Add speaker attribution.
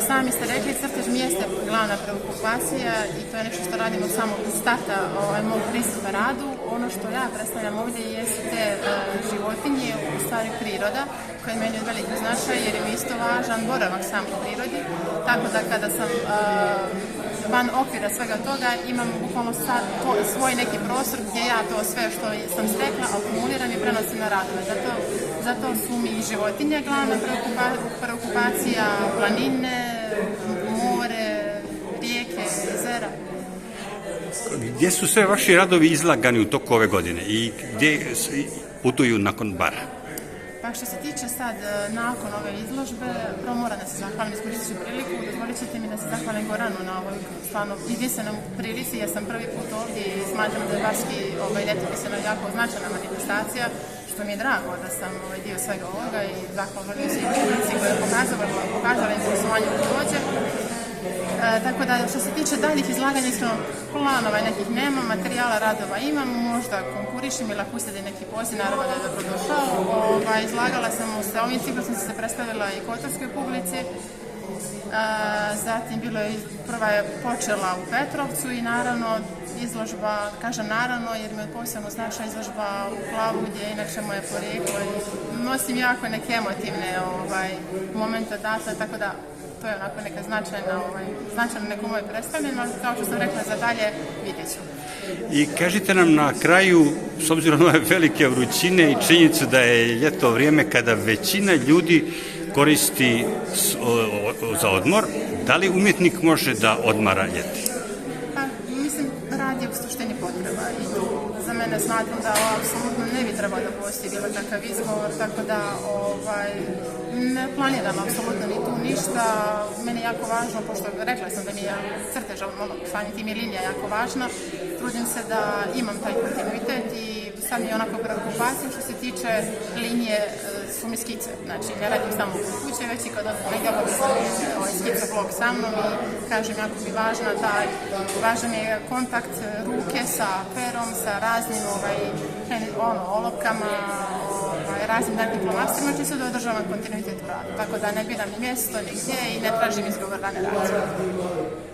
Speaker 1: sami ste rekli, crtež mi jeste glavna preokupacija i to je nešto što radimo od samog starta mog pristupa radu. Ono što ja predstavljam ovdje jesu te životinje, u stvari priroda, koja je meni od velikog značaja jer je mi isto važan boravak sam u prirodi. Tako da kada sam van okvira svega toga imam bukvalno sad svoj neki prostor gdje ja to sve što sam stekla akumuliram i prenosim na radove. Zato su mi i životinje glavna preokupacija, planine, more, rijeke, jezera.
Speaker 2: Gdje su sve vaši radovi izlagani u toku ove godine i gdje putuju nakon bara?
Speaker 1: Pa što se tiče sad, nakon ove izložbe, prvo moram da se zahvalim, iskoristit ću priliku, dozvolit ćete mi da se zahvalim Goranu na ovoj stvarno jedinstvenom prilici, jer sam prvi put ovdje i smatram da je barski ljetopis jedna jako značajna manifestacija, što mi je drago da sam dio svega ovoga i zahvalim svim publici koja je pokazala interesovanje da dođe. Tako da što se tiče daljih izlaganja, iskreno planova nekih nema, materijala radova imam, možda konkurišem ili ako uslijedi neki poziv, naravno da je dobrodošao. Izlagala sam sa ovim ciklusom, sam se predstavila i kotarskoj publici, zatim prva je počela u Petrovcu i naravno izložba, kažem naravno jer mi je posebno značajna izložba u Plavu gdje je inače moje porijeklo i nosim jako neke emotivne momente odatle, tako da to je onako neka značajna neko moje predstavljeno, ali kao što sam rekla za dalje vidjet ću.
Speaker 2: I kažite nam na kraju, s obzirom na ove velike vrućine i činjenicu da je ljeto vrijeme kada većina ljudi koristi za odmor, da li umjetnik može da odmara ljeti?
Speaker 1: Pa, mislim, rad je u suštini potreba i za mene smatram da apsolutno ne bi trebao da postoji bilo takav izgovor, tako da ne planiram apsolutno ni tu ništa. Meni je jako važno, pošto rekla sam da mi je crtež, samim tim je linija jako važna, trudim se da imam taj kontinuitet i sad mi je onako preokupacija što se tiče linije su mi skice. Znači, ne radim samo kod kuće, već i kad odgledala sam skica blok sa mnom i kažem, jako mi važan je kontakt ruke sa perom, sa raznim olovkama, raznim nekim flomasterima, či se da održavam kontinuitet u radu. Tako da ne biram ni mjesto, ni gdje i ne tražim izgovor da ne radim.